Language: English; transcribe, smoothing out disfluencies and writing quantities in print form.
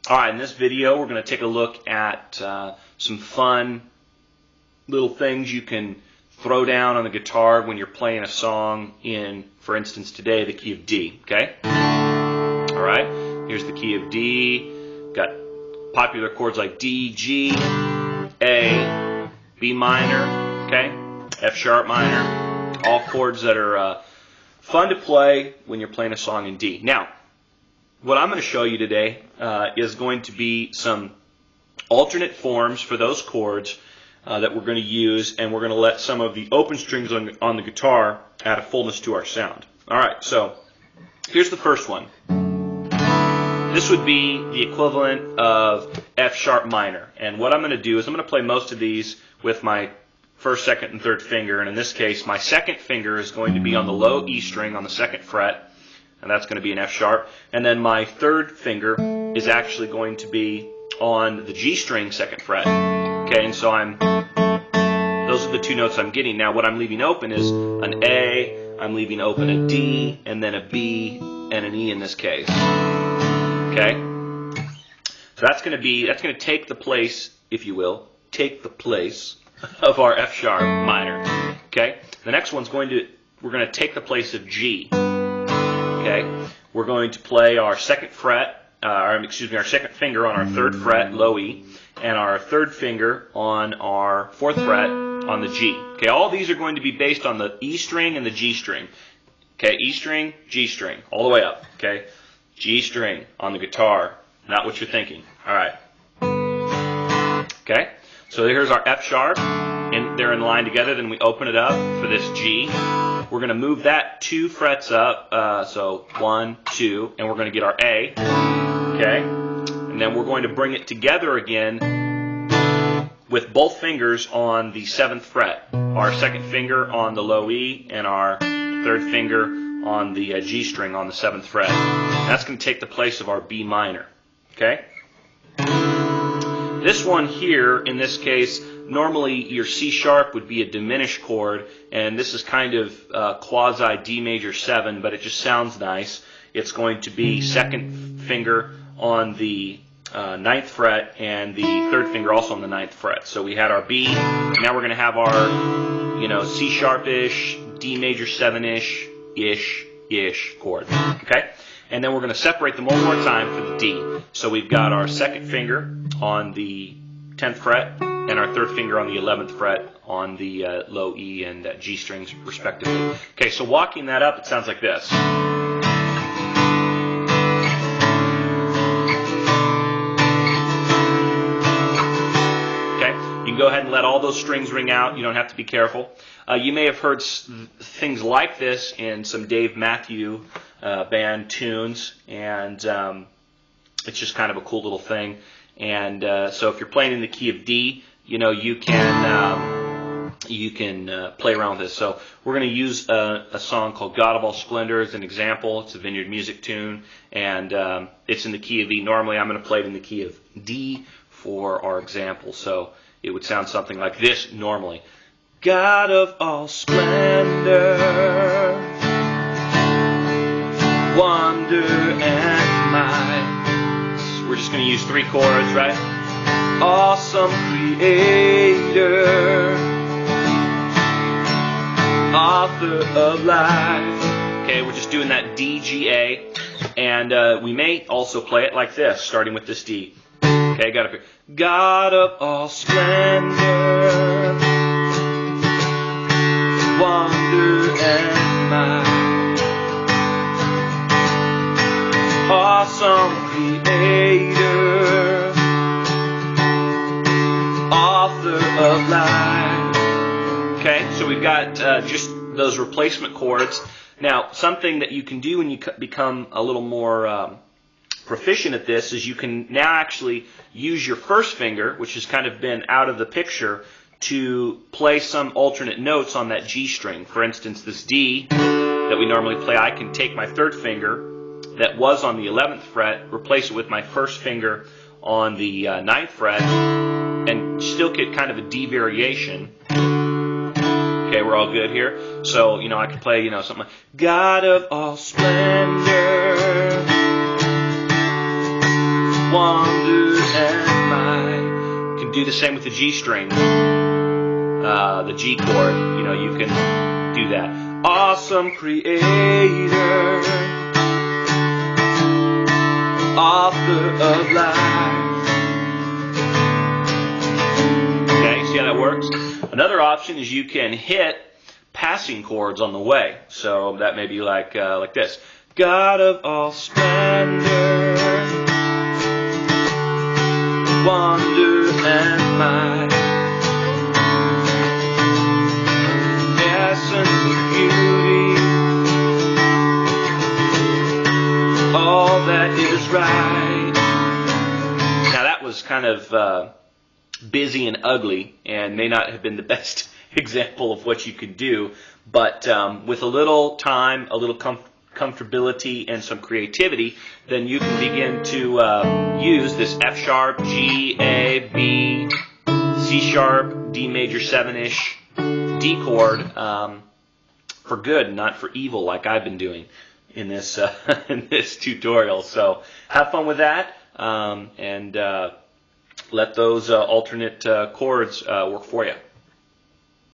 Alright, in this video we're going to take a look at some fun little things you can throw down on the guitar when you're playing a song in, for instance today, the key of D. Okay? Alright, here's the key of D. Got popular chords like D, G, A, B minor, okay? F sharp minor. All chords that are fun to play when you're playing a song in D. Now, what I'm going to show you today is going to be some alternate forms for those chords that we're going to use, and we're going to let some of the open strings on the guitar add a fullness to our sound. Alright, so here's the first one. This would be the equivalent of F sharp minor, and what I'm going to do is I'm going to play most of these with my first, second, and third finger, and in this case my second finger is going to be on the low E string on the second fret, and that's going to be an F sharp, and then my third finger is actually going to be on the G string second fret. Okay, and so those are the two notes I'm getting. Now what I'm leaving open is an A, I'm leaving open a D, and then a B and an E in this case. Okay? So that's going to take the place, if you will, take the place of our F sharp minor. Okay? The next one's we're going to take the place of G. Okay? We're going to play our second fret, our second finger on our third fret, low E, and our third finger on our fourth fret on the G. Okay? All these are going to be based on the E string and the G string. Okay? E string, G string, all the way up. Okay? G string on the guitar, not what you're thinking. All right. Okay? So here's our F sharp, and they're in line together. Then we open it up for this G. We're going to move that 2 frets up, so 1, 2, and we're going to get our A. Okay? And then we're going to bring it together again with both fingers on the 7th fret. Our second finger on the low E and our third finger on the G string on the 7th fret. And that's going to take the place of our B minor. Okay? This one here, in this case, normally your C sharp would be a diminished chord, and this is kind of quasi D major 7, but it just sounds nice. It's going to be second finger on the 9th fret and the third finger also on the 9th fret. So we had our B, now we're going to have our, C sharp-ish, D major 7-ish, ish chord. Okay? And then we're going to separate them one more time for the D. So we've got our second finger on the 10th fret and our third finger on the 11th fret on the low E and G strings respectively. Okay, so walking that up, it sounds like this. Okay, you can go ahead and let all those strings ring out. You don't have to be careful. You may have heard things like this in some Dave Matthew band tunes, and it's just kind of a cool little thing. And so if you're playing in the key of D, you can play around with this. So we're going to use a song called God of All Splendor as an example. It's a Vineyard Music tune, and it's in the key of E. Normally I'm going to play it in the key of D for our example, so it would sound something like this normally. God of all splendor, wonder and might. We're just going to use 3 chords, right? Awesome creator, author of life. Okay, we're just doing that D, G, A, and we may also play it like this, starting with this D. Okay, got it here. God of all splendor, wonder and might, awesome creator, author of life. Okay, so we've got just those replacement chords. Now, something that you can do when you become a little more proficient at this is you can now actually use your first finger, which has kind of been out of the picture, to play some alternate notes on that G string. For instance, this D that we normally play, I can take my third finger that was on the 11th fret, replace it with my first finger on the 9th fret, and still get kind of a D variation. Okay, we're all good here. So, I could play, something like God of all splendor, wonder and might. You can do the same with the G string, the G chord. You know, you can do that. Awesome Creator, author of life. Okay, see how that works? Another option is you can hit passing chords on the way. So that may be like this. God of all splendor, wonder and might, essence of beauty, all that is right. Now that was kind of busy and ugly, and may not have been the best example of what you could do, but with a little time, a little comfortability, and some creativity, then you can begin to use this F sharp, G, A, B, C sharp, D major 7-ish, D chord for good, not for evil, like I've been doing in this in this tutorial. So have fun with that, and let those alternate chords work for you.